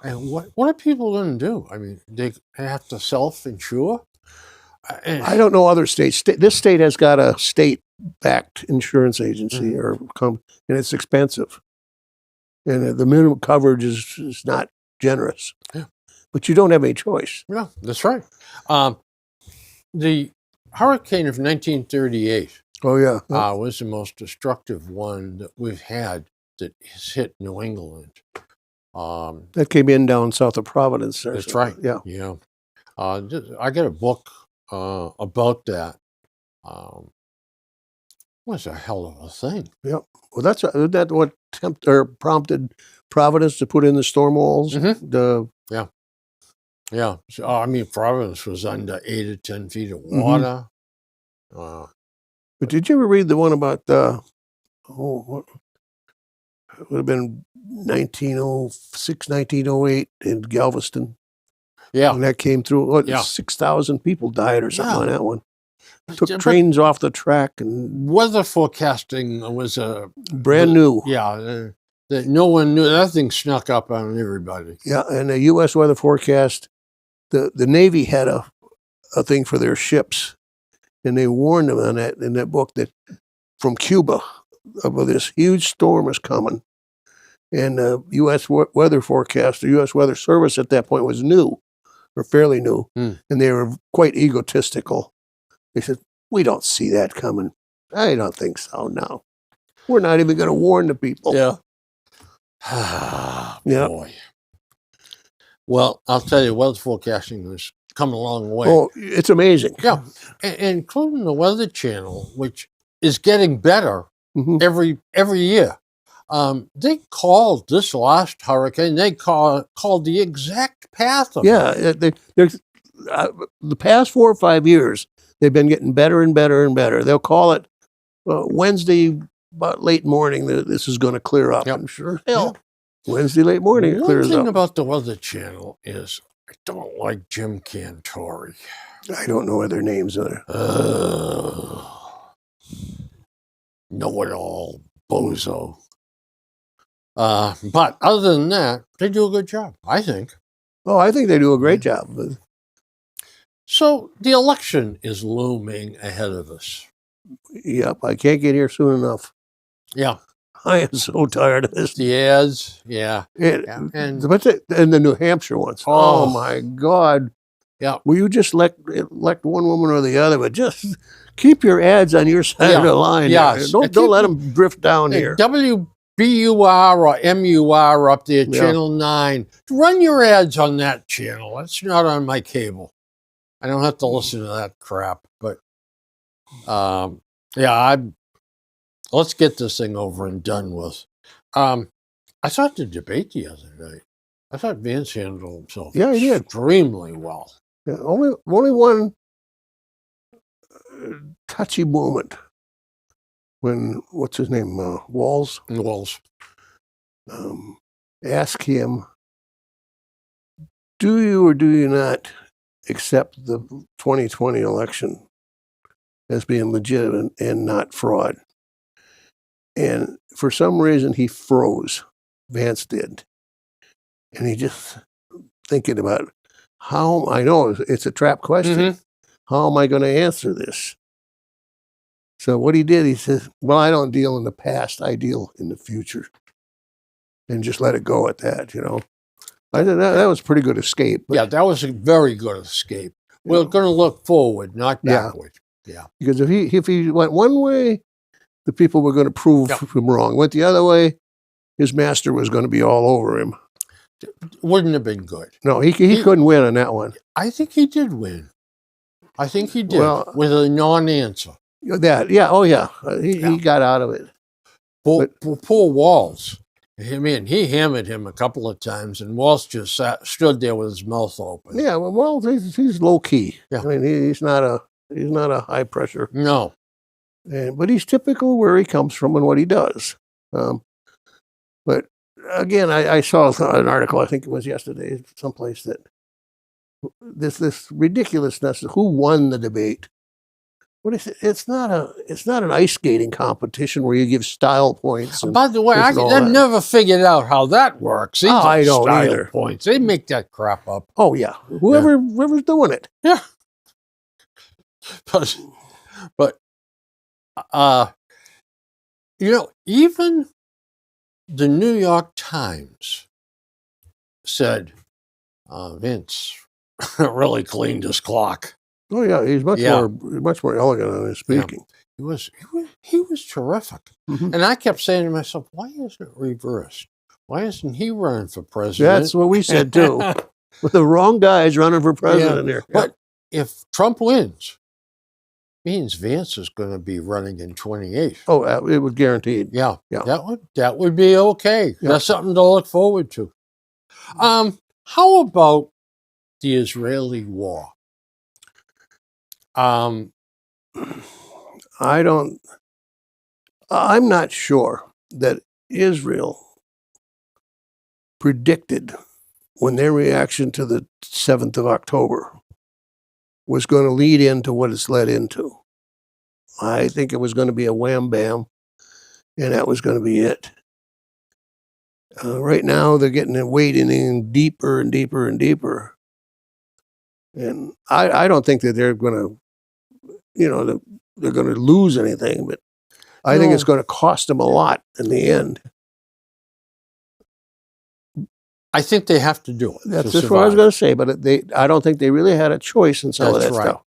S1: And what are people going to do? I mean, they have to self-insure?
S2: I don't know other states. This state has got a state-backed insurance agency, and it's expensive. And the minimum coverage is not generous.
S1: Yeah.
S2: But you don't have any choice.
S1: Yeah, that's right. The hurricane of 1938
S2: Oh, yeah.
S1: was the most destructive one that we've had that has hit New England.
S2: That came in down south of Providence.
S1: That's right.
S2: Yeah.
S1: Yeah. I got a book about that. Was a hell of a thing.
S2: Yep. Well, that what prompted Providence to put in the storm walls.
S1: Mhm.
S2: The
S1: Yeah. So, I mean, Providence was under 8 or 10 feet of
S2: Mhm.
S1: water. Uh,
S2: But did you ever read the one about what it would have been 1906, 1908 in Galveston?
S1: yeah.
S2: When that came through,
S1: Yeah.
S2: 6,000 people died or something
S1: Yeah.
S2: on that one. Took
S1: But
S2: trains off the track and
S1: weather forecasting was
S2: brand new.
S1: Yeah. That no one knew. That thing snuck up on everybody.
S2: Yeah, and the U.S. weather forecast, the Navy had a thing for their ships, and they warned them on that in that book that from Cuba, this huge storm is coming, and the U.S. weather forecast, the U.S. Weather Service at that point was new, or fairly new,
S1: Mm.
S2: and they were quite egotistical. They said, "We don't see that coming. I don't think so. No, we're not even going to warn the people."
S1: Yeah.
S2: Yeah.
S1: Boy. Well, I'll tell you, weather forecasting has come a long way.
S2: Oh, it's amazing.
S1: Yeah, including the Weather Channel, which is getting better
S2: Mhm.
S1: every year. They called this last hurricane. They called the exact path of it.
S2: Yeah, there's the past 4 or 5 years, they've been getting better and better and better. They'll call it Wednesday, about late morning. This is going to clear up.
S1: Yep.
S2: I'm sure. Hell, Wednesday late morning it
S1: One
S2: clears
S1: thing
S2: up.
S1: about the Weather Channel is I don't like Jim Cantori.
S2: I don't know what their names are.
S1: Know-it-all bozo. But other than that, they do a good job, I think.
S2: Oh, I think they do a great job. But
S1: So the election is looming ahead of us.
S2: yep, I can't get here soon enough.
S1: Yeah.
S2: I am so tired of this.
S1: The ads, yeah.
S2: And,
S1: Yeah, and-
S2: and the New Hampshire ones. Oh,
S1: Oh.
S2: my God.
S1: Yeah.
S2: Will you just elect one woman or the other, but just keep your ads on your side of the line.
S1: Yes.
S2: Don't let them drift down here.
S1: WBUR or MUR up there,
S2: Yeah.
S1: Channel 9. Run your ads on that channel. That's not on my cable. I don't have to listen to that crap. But let's get this thing over and done with. I thought the debate the other night, I thought Vance handled himself
S2: Yeah, he did.
S1: extremely well.
S2: Yeah, only one touchy moment when what's his name Walls asked him, "Do you or do you not accept the 2020 election as being legitimate and not fraud?" And for some reason, he froze. Vance did, and he just thinking about how. I know it's a trap question.
S1: Mhm.
S2: How am I going to answer this? So what he did, he says, "Well, I don't deal in the past. I deal in the future," and just let it go at that. I thought that was a pretty good escape. But,
S1: Yeah, that was a very good escape. We're going to look forward, not
S2: Yeah.
S1: backward. Yeah.
S2: because if he went one way, the people were going to prove
S1: Yeah.
S2: him wrong. Went the other way, his master was going to be all over him.
S1: Wouldn't have been good.
S2: No, he couldn't win on that one.
S1: I think he did win. I think he did
S2: Well-
S1: with a non-answer.
S2: He got out of it.
S1: Poor Walls. He hammered him a couple of times, and Walls just stood there with his mouth open.
S2: Yeah, well, he's low key.
S1: Yeah.
S2: I mean, he's not a high pressure,
S1: No.
S2: but he's typical where he comes from and what he does. But again, I saw an article, I think it was yesterday, someplace, that this ridiculousness of who won the debate. What is it? It's not an ice skating competition where you give style points. And
S1: By the way,
S2: this and all
S1: I've
S2: that.
S1: never figured out how that works. These
S2: I
S1: are
S2: don't
S1: style
S2: either.
S1: points. They make that crap up.
S2: Oh yeah, whoever's doing it.
S1: Yeah. But even the New York Times said Vince really cleaned his clock.
S2: Oh yeah, he's much
S1: Yeah.
S2: more elegant on his speaking.
S1: He was terrific.
S2: Mhm.
S1: And I kept saying to myself, why isn't it reversed? Why isn't he running for president?
S2: That's what we said too. with the wrong guys running for president here.
S1: But if Trump wins, means Vance is going to be running in 28.
S2: Oh, it was guaranteed.
S1: Yeah,
S2: Yeah.
S1: that would be okay.
S2: Yeah.
S1: That's something to look forward to. How about the Israeli war?
S2: I'm not sure that Israel predicted when their reaction to the 7th of October was going to lead into what it's led into. I think it was going to be a wham bam, and that was going to be it. Right now, they're getting wading in deeper and deeper and deeper. And I don't think that they're going to, they're going to lose anything, but I think it's going to cost them a lot in the end.
S1: I think they have to do it.
S2: That's just what I was going to say, but I don't think they really had a choice in some of that stuff.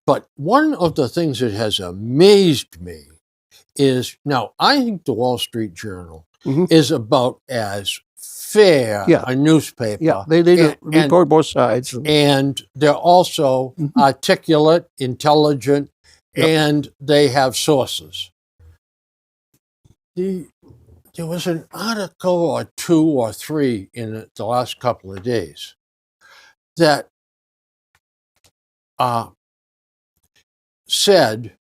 S1: But one of the things that has amazed me is, now, I think the Wall Street Journal is about as fair a newspaper.
S2: Yeah, they report both sides.
S1: And they're also articulate, intelligent, and they have sources. There was an article or 2 or 3 in the last couple of days that said,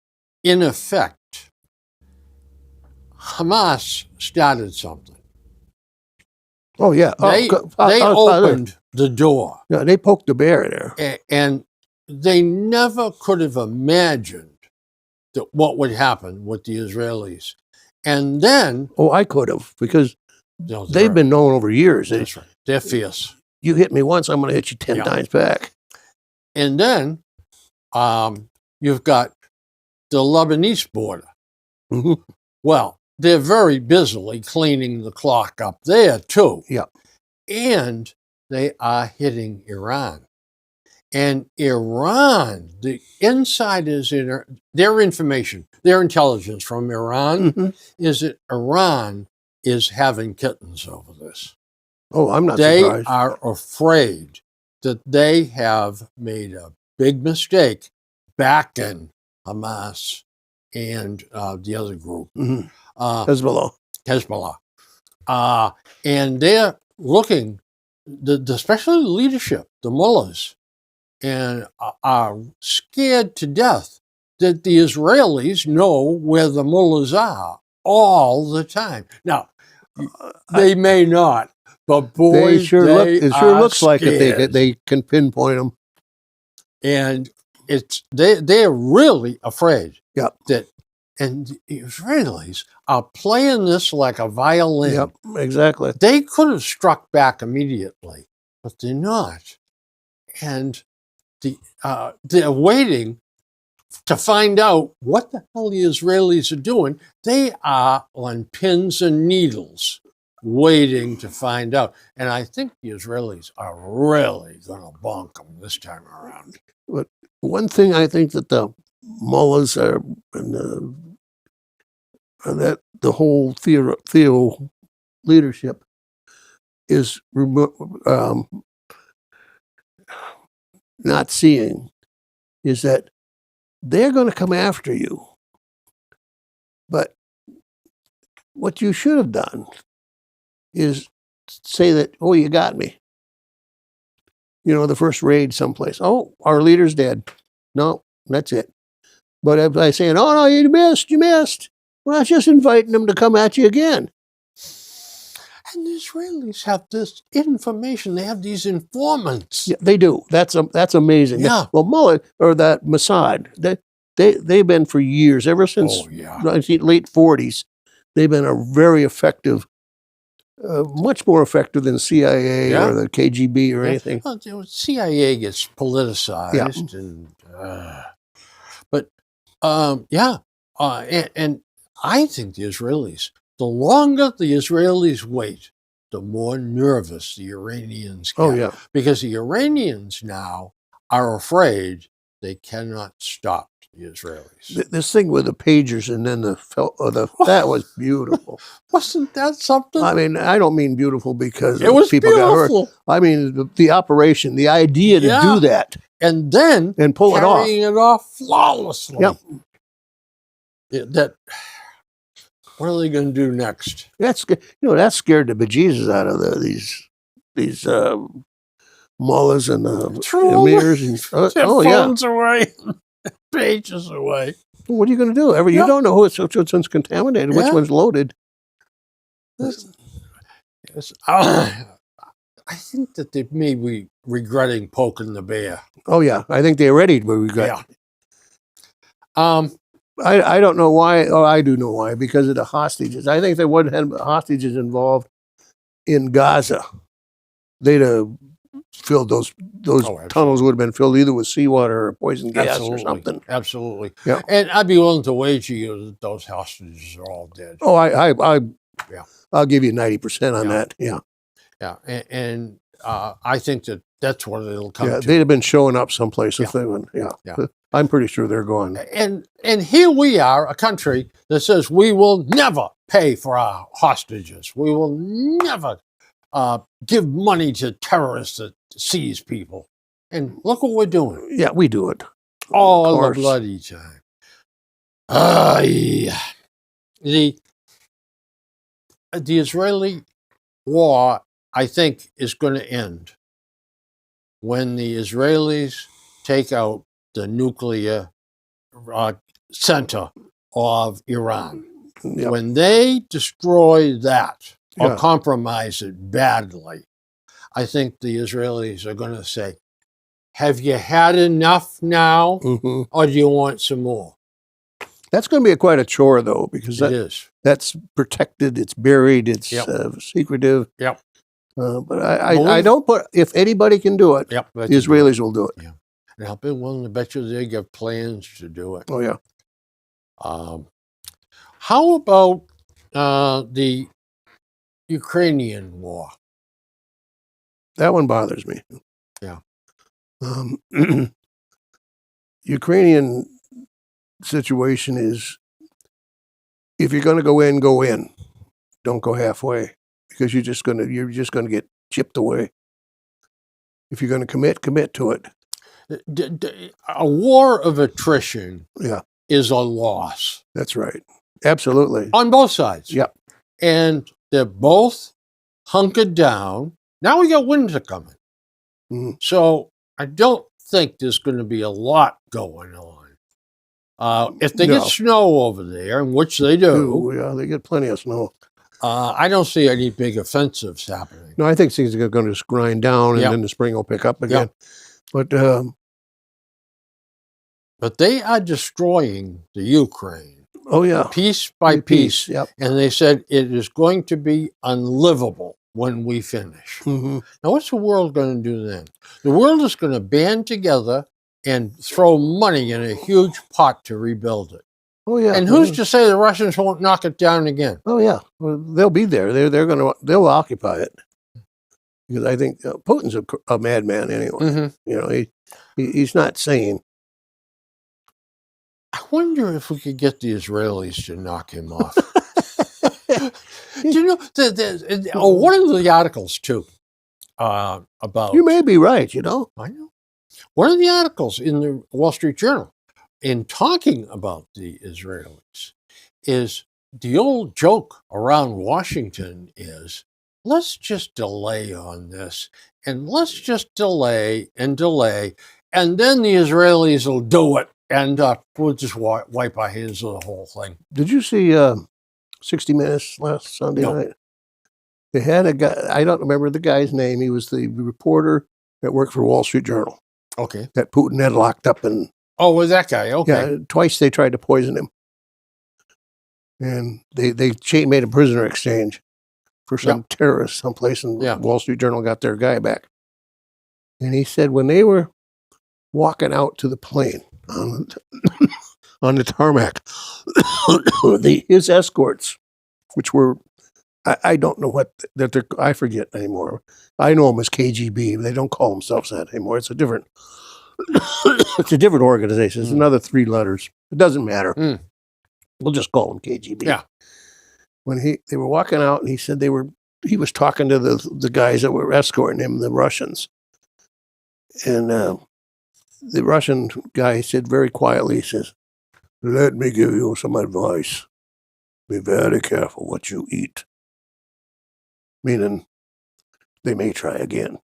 S1: in effect, Hamas started something.
S2: Oh, yeah.
S1: They opened the door.
S2: Yeah, they poked the bear there.
S1: And they never could have imagined what would happen with the Israelis. And then...
S2: Oh, I could have, because they've been known over years.
S1: That's right. They're fierce.
S2: You hit me once, I'm going to hit you 10 times back.
S1: And then you've got the Lebanese border. Well, they're very busily cleaning the clock up there, too.
S2: Yeah.
S1: And they are hitting Iran. And Iran, the insiders in their information, their intelligence from Iran is that Iran is having kittens over this.
S2: Oh, I'm not
S1: They
S2: surprised.
S1: are afraid that they have made a big mistake backing Hamas and the other group,
S2: Hezbollah.
S1: And they're looking, especially the leadership, the mullahs, and are scared to death that the Israelis know where the mullahs are all the time. Now, they may not, but boy,
S2: it sure looks like it. They can pinpoint them.
S1: And they're really afraid
S2: that,
S1: and the Israelis are playing this like a violin.
S2: Yep, exactly.
S1: They could have struck back immediately, but they're not. And they're waiting to find out what the hell the Israelis are doing. They are on pins and needles waiting to find out. And I think the Israelis are really going to bonk them this time around.
S2: But one thing I think that the mullahs are, and that the whole Theo leadership is not seeing, is that they're going to come after you. But what you should have done is say that, oh, you got me. The first raid someplace. Oh, our leader's dead. No, that's it. But by saying, oh, no, you missed. Well, that's just inviting them to come at you again.
S1: And the Israelis have this information. They have these informants.
S2: Yeah, they do. That's amazing.
S1: Yeah.
S2: Well, Mullah, or that Mossad, they've been for years, ever since late 40s. They've been a very effective, much more effective than CIA or the KGB or anything.
S1: Well, CIA gets politicized, and I think the Israelis, the longer the Israelis wait, the more nervous the Iranians get.
S2: Oh, yeah.
S1: Because the Iranians now are afraid they cannot stop the Israelis.
S2: This thing with the pagers and then that was beautiful.
S1: Wasn't that something?
S2: I mean, I don't mean beautiful because
S1: It was
S2: people got hurt.
S1: beautiful.
S2: I mean, the operation, the idea to
S1: Yeah.
S2: do that
S1: And then
S2: and pull it off.
S1: carrying it off flawlessly.
S2: Yep.
S1: What are they going to do next?
S2: That scared the bejesus out of these mullahs and
S1: Throw all
S2: emirs and
S1: their
S2: oh yeah.
S1: phones away, pages away.
S2: What are you going to do? You
S1: Yeah.
S2: don't know which one's contaminated, which
S1: Yeah.
S2: one's loaded.
S1: Yes. I think that they may be regretting poking the bear.
S2: Oh yeah, I think they're ready. But we got.
S1: Yeah.
S2: I don't know why. Oh, I do know why. Because of the hostages. I think if there wouldn't have hostages involved in Gaza, they'd have filled those
S1: absolutely.
S2: tunnels would have been filled either with seawater or poison gas or something.
S1: Absolutely.
S2: Yeah.
S1: And I'd be willing to wager you that those hostages are all dead.
S2: Oh,
S1: Yeah.
S2: I'll give you 90% on
S1: Yeah.
S2: that. Yeah.
S1: Yeah. And I think that's what it'll come
S2: Yeah,
S1: to.
S2: they'd have been showing up someplace if
S1: Yeah.
S2: they went. Yeah.
S1: Yeah.
S2: I'm pretty sure they're gone.
S1: And here we are, a country that says we will never pay for our hostages. We will never give money to terrorists that seize people. And look what we're doing
S2: Yeah, we do it.
S1: all
S2: Of
S1: the
S2: course.
S1: bloody time. Yeah. The Israeli war, I think, is going to end when the Israelis take out the nuclear center of Iran.
S2: Yeah.
S1: When they destroy that or
S2: Yeah.
S1: compromise it badly, I think the Israelis are going to say, have you had enough now,
S2: Mhm.
S1: or do you want some more?
S2: That's going to be quite a chore, though, because
S1: It is.
S2: that's protected, it's buried, it's
S1: Yep.
S2: secretive.
S1: Yep.
S2: But I don't put, if anybody can do it,
S1: Yep.
S2: the Israelis will do it.
S1: And I'll be willing to bet you they got plans to do it.
S2: Oh, yeah.
S1: How about the Ukrainian war?
S2: That one bothers me.
S1: Yeah.
S2: Ukrainian situation is, if you're going to go in. Don't go halfway, because you're just going to get chipped away. If you're going to commit to it.
S1: A war of attrition
S2: Yeah,
S1: is a loss
S2: that's right. Absolutely.
S1: on both sides.
S2: Yep.
S1: And they're both hunkered down. Now we got winter coming.
S2: Mhm.
S1: So I don't think there's going to be a lot going on. If they
S2: No.
S1: get snow over there, and which they do,
S2: Ooh, yeah, they get plenty of snow.
S1: I don't see any big offensives happening.
S2: No, I think things are going to just grind down, and
S1: Yep.
S2: then the spring will pick up again. But
S1: But they are destroying the Ukraine
S2: oh yeah,
S1: piece by piece.
S2: Yep.
S1: And they said it is going to be unlivable when we finish.
S2: hmm
S1: Now, what's the world going to do then? The world is going to band together and throw money in a huge pot to rebuild it.
S2: Oh yeah.
S1: And who's to say the Russians won't knock it down again?
S2: Oh yeah. Well, they'll be there. They'll occupy it, because I think Putin's a madman anyway.
S1: Mm-hmm.
S2: You know, he's not sane.
S1: I wonder if we could get the Israelis to knock him off. Do you know, one of the articles, too, about...
S2: You may be right. You know.
S1: I know. One of the articles in the Wall Street Journal, in talking about the Israelis, is the old joke around Washington is, let's just delay on this, and let's just delay, and then the Israelis will do it, and we'll just wipe our hands of the whole thing.
S2: Did you see 60 Minutes last Sunday
S1: No.
S2: night? They had a guy. I don't remember the guy's name. He was the reporter that worked for Wall Street Journal
S1: Okay.
S2: that Putin had locked up, and
S1: Oh, was that guy? Okay.
S2: yeah, twice they tried to poison him, and they made a prisoner exchange for some terrorist someplace, and
S1: Yeah.
S2: Wall Street Journal got their guy back. And he said when they were walking out to the plane on the tarmac, his escorts, which were, I don't know what that I forget anymore. I know them as KGB. They don't call themselves that anymore. It's a different It's a different organization. It's another 3 letters. It doesn't matter.
S1: Mm.
S2: We'll just call them KGB.
S1: Yeah.
S2: When they were walking out, and he said he was talking to the guys that were escorting him, the Russians. And the Russian guy said very quietly, he says, "Let me give you some advice. Be very careful what you eat." Meaning they may try again.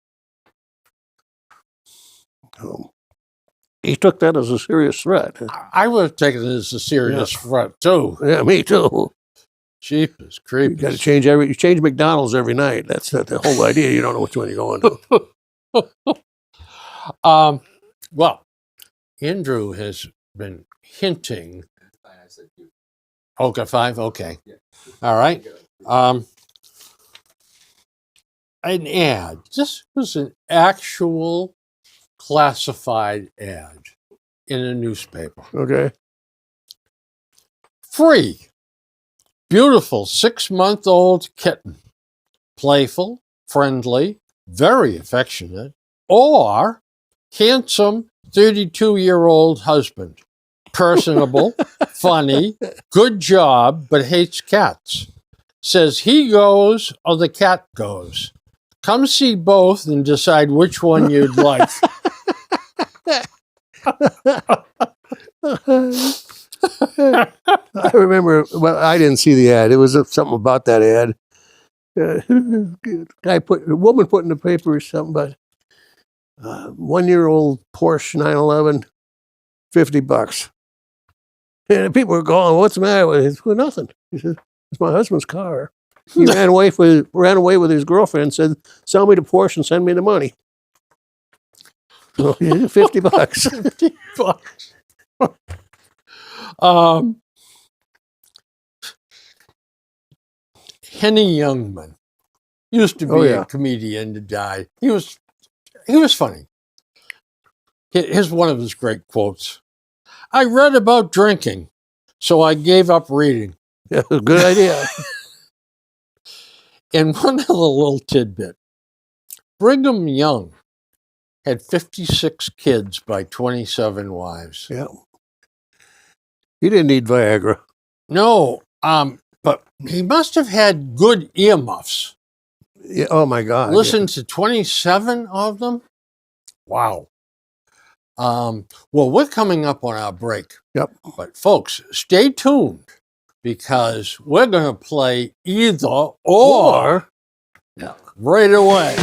S2: He took that as a serious threat.
S1: I would have taken it as a serious threat too.
S2: Yeah, me too.
S1: Jeepers
S2: You
S1: creepers.
S2: got to you change McDonald's every night. That's the whole idea. You don't know which one you're going to.
S1: Well, Andrew has been hinting. Oh, got 5? Okay. All right. An ad. This was an actual classified ad in a newspaper.
S2: Okay.
S1: Free. Beautiful 6-month-old kitten. Playful, friendly, very affectionate. Or handsome 32-year-old husband. Personable, funny, good job, but hates cats. Says he goes or the cat goes. Come see both and decide which one you'd like.
S2: I remember, well, I didn't see the ad. It was something about that ad. A woman put in the paper something about 1-year-old Porsche 911, $50. And people were going, "What's the matter with it?" Well, nothing. He said, "It's my husband's car. He ran away with his girlfriend and said, 'Sell me the Porsche and send me the money.'" So, $50.
S1: $50. Henny Youngman used to be a comedian to die. He was funny. Here's one of his great quotes. "I read about drinking, so I gave up reading."
S2: Yeah, good idea.
S1: And one other little tidbit. Brigham Young had 56 kids by 27 wives.
S2: Yeah. He didn't need Viagra.
S1: No, but he must have had good earmuffs.
S2: Yeah, oh my God.
S1: Listen to 27 of them? Wow. Well, we're coming up on our break.
S2: Yep.
S1: But folks, stay tuned because we're going to play either or right away.